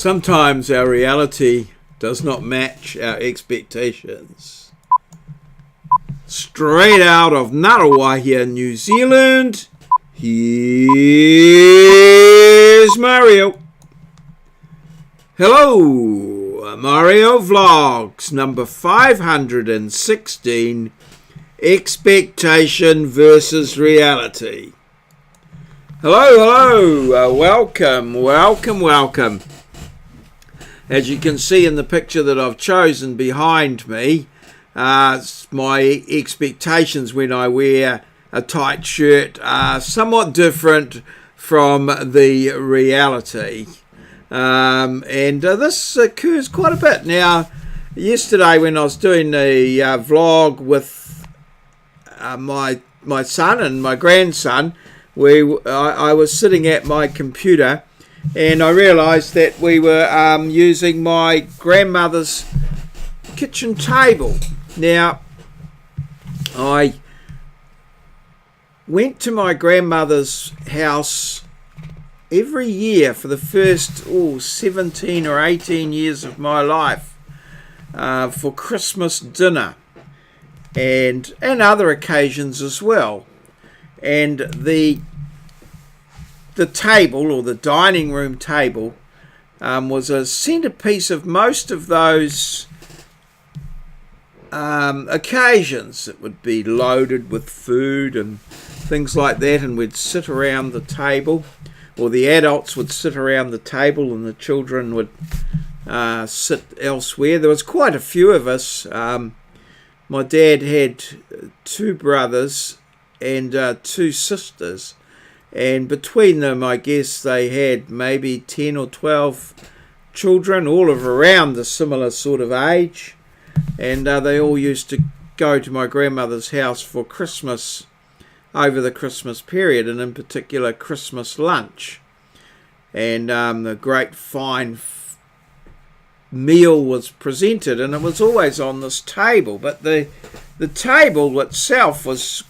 Sometimes our reality does not match our expectations. Straight out of Ngārawai here in New Zealand, here's Maurieo. Hello, Maurieo Vlogs, number 516, Expectation versus Reality. Hello, welcome. As you can see in the picture that I've chosen behind me, my expectations when I wear a tight shirt are somewhat different from the reality. This occurs quite a bit. Now, yesterday when I was doing the vlog with my son and my grandson, I was sitting at my computer and I realised that we were using my grandmother's kitchen table. Now, I went to my grandmother's house every year for the first 17 or 18 years of my life for Christmas dinner and other occasions as well. And the table, or the dining room table, was a centerpiece of most of those occasions. It would be loaded with food and things like that, and we'd sit around the table, or the adults would sit around the table and the children would sit elsewhere. There was quite a few of us. My dad had two brothers and two sisters, and between them I guess they had maybe 10 or 12 children, all of around the similar sort of age, and they all used to go to my grandmother's house for Christmas over the Christmas period, and in particular Christmas lunch, and the great fine meal was presented, and it was always on this table. But the table itself was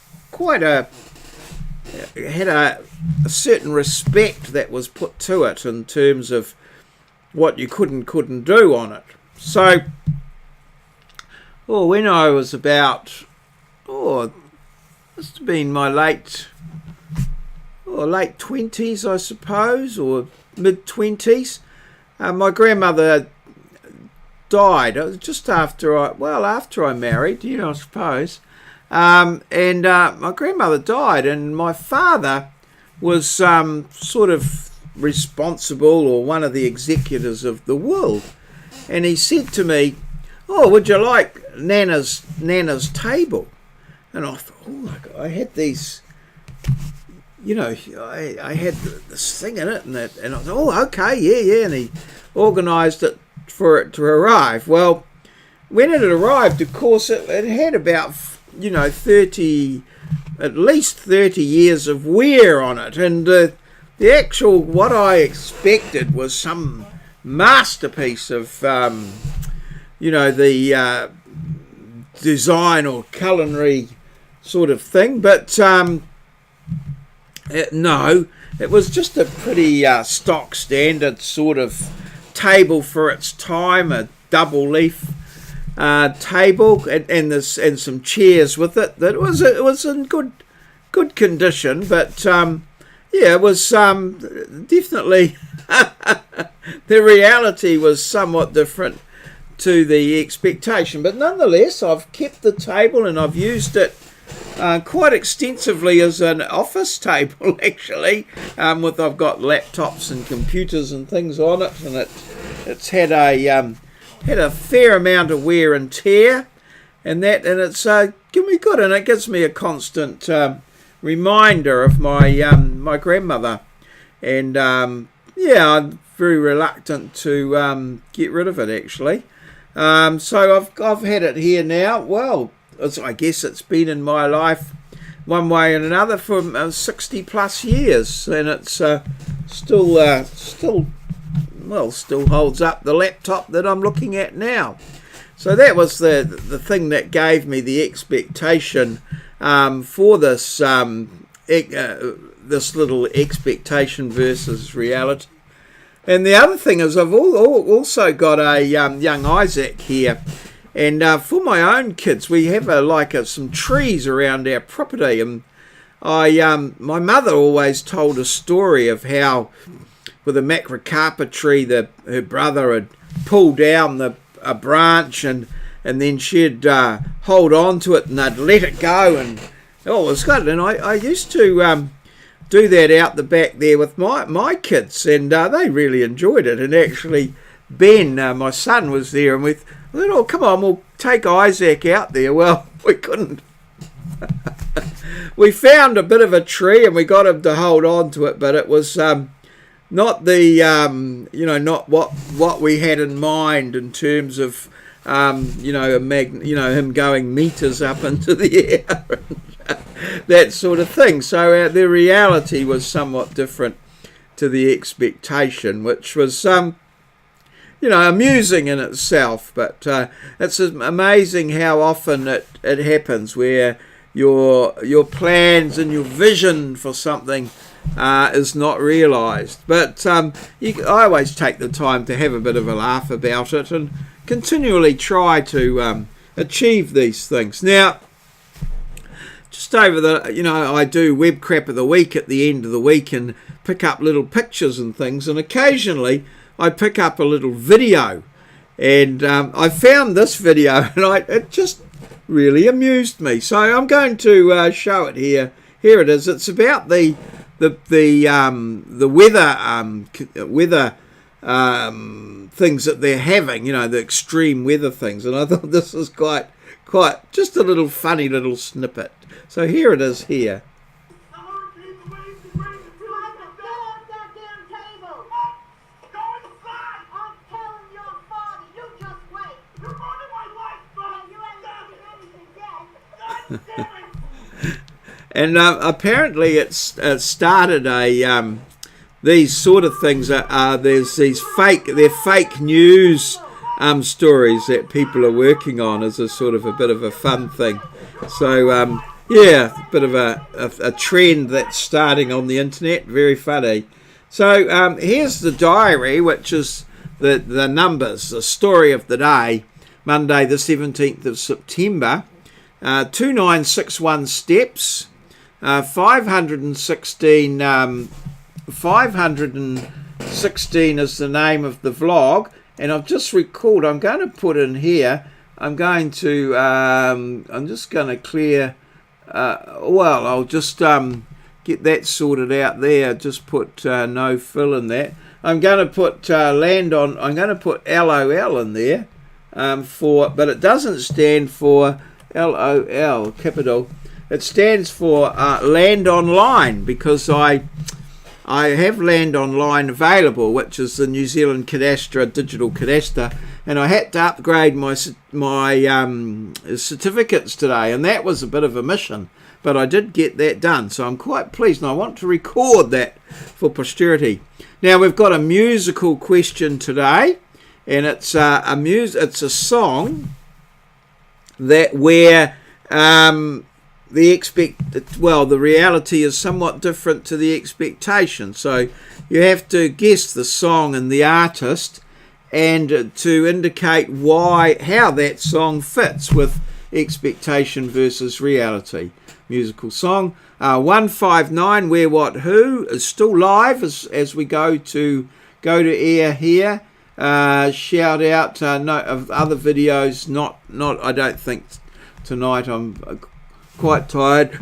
had a certain respect that was put to it in terms of what you couldn't do on it. So, when I was about, must have been my late 20s, I suppose, or mid 20s, my grandmother died. It was just after I married, I suppose. And my grandmother died, and my father was sort of responsible, or one of the executors of the will. And he said to me, would you like Nana's table? And I thought, oh my God, I had these, I had this thing in it, and I thought, okay, yeah. And he organised it for it to arrive. Well, when it arrived, of course, it had about 30, at least 30 years of wear on it, and the actual, what I expected was some masterpiece of the design or culinary sort of thing, but no, it was just a pretty stock standard sort of table for its time, a double leaf table, and some chairs with it. That it was in good condition, but it was definitely the reality was somewhat different to the expectation. But nonetheless, I've kept the table and I've used it quite extensively as an office table, actually. I've got laptops and computers and things on it, and it's had a fair amount of wear and tear, and it's given me good, and it gives me a constant reminder of my grandmother, and I'm very reluctant to get rid of it, actually. So I've had it here now. Well, I guess it's been in my life one way and another for 60 plus years, and it's still holds up the laptop that I'm looking at now. So that was the thing that gave me the expectation for this this little expectation versus reality. And the other thing is I've also got a young Isaac here. And for my own kids, we have some trees around our property. And my mother always told a story of how with a macrocarpa tree, her brother had pulled down a branch and then she'd hold on to it and they'd let it go. And it was good. And I used to do that out the back there with my kids, and they really enjoyed it. And actually, Ben, my son, was there, and we thought, oh, come on, we'll take Isaac out there. Well, we couldn't. We found a bit of a tree, and we got him to hold on to it, but it was not the, not what we had in mind in terms of, him going meters up into the air. That sort of thing. So the reality was somewhat different to the expectation, which was amusing in itself. But it's amazing how often it happens where your plans and your vision for something is not realised. But I always take the time to have a bit of a laugh about it and continually try to achieve these things. Now, just over I do web crap of the week at the end of the week and pick up little pictures and things, and occasionally I pick up a little video, and I found this video and it just really amused me. So I'm going to show it here. Here it is. It's about the weather things that they're having, the extreme weather things, and I thought this was quite just a little funny little snippet. So here it is here. And apparently it's started these sort of things. There's these fake news stories that people are working on as a bit of a fun thing. So a bit of a trend that's starting on the internet. Very funny. So here's the diary, which is the numbers, the story of the day, Monday the 17th of September. 2961 steps, 516 is the name of the vlog, and I've just recalled, I'm going to put in here, I'm just going to clear, I'll just get that sorted out there, just put no fill in that. I'm going to put I'm going to put LOL in there, but it doesn't stand for LOL, capital. It stands for Land Online, because I have Land Online available, which is the New Zealand Cadastre digital cadastre, and I had to upgrade my certificates today, and that was a bit of a mission, but I did get that done, so I'm quite pleased, and I want to record that for posterity. Now we've got a musical question today, and it's a song that where the reality is somewhat different to the expectation. So you have to guess the song and the artist, and to indicate how that song fits with expectation versus reality. Musical song. 159 Where What Who is still live as we go to air here. Shout out of other videos, not I don't think tonight. I'm quite tired.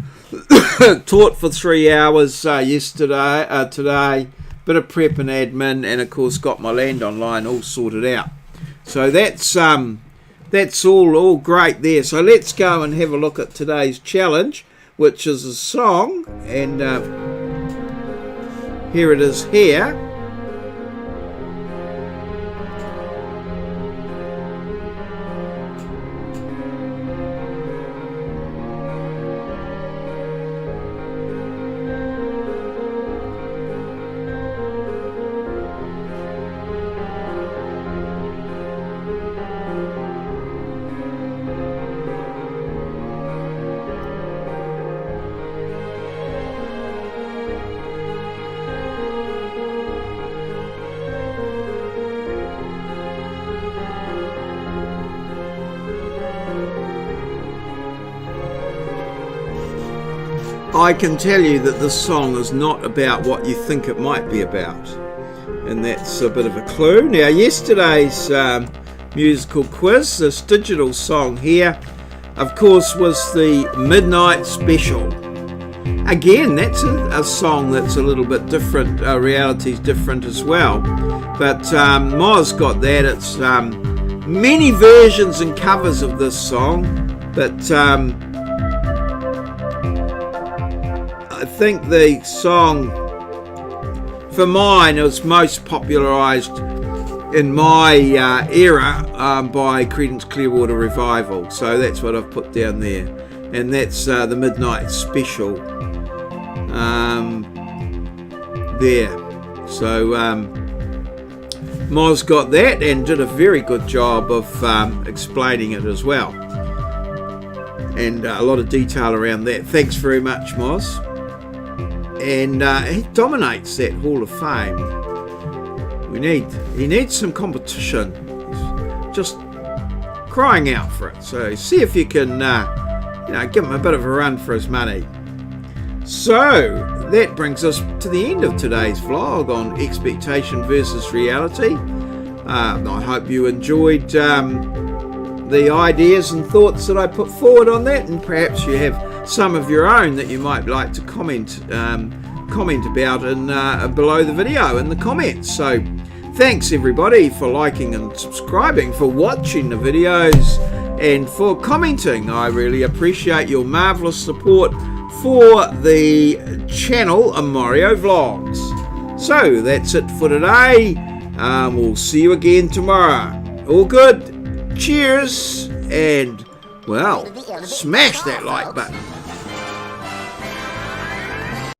Taught for 3 hours today, bit of prep and admin, and of course got my Land Online all sorted out. So that's all great there. So let's go and have a look at today's challenge, which is a song, and here it is here. I can tell you that this song is not about what you think it might be about, and that's a bit of a clue. Now, yesterday's musical quiz, this digital song here, of course, was the Midnight Special. Again, that's a song that's a little bit different. Reality's different as well, but Moz got that. It's many versions and covers of this song, but I think the song, for mine, it was most popularised in my era by Creedence Clearwater Revival. So that's what I've put down there. And that's the Midnight Special there. So Moz got that and did a very good job of explaining it as well. And a lot of detail around that. Thanks very much, Moz. And he dominates that Hall of Fame. He needs some competition. He's just crying out for it. So see if you can, give him a bit of a run for his money. So that brings us to the end of today's vlog on expectation versus reality. I hope you enjoyed the ideas and thoughts that I put forward on that, and perhaps you have some of your own that you might like to comment about in below the video in the comments. So thanks everybody for liking and subscribing, for watching the videos, and for commenting. I really appreciate your marvellous support for the channel Maurieo Vlogs. So that's it for today. We'll see you again tomorrow. All good. Cheers, and well, smash that like button.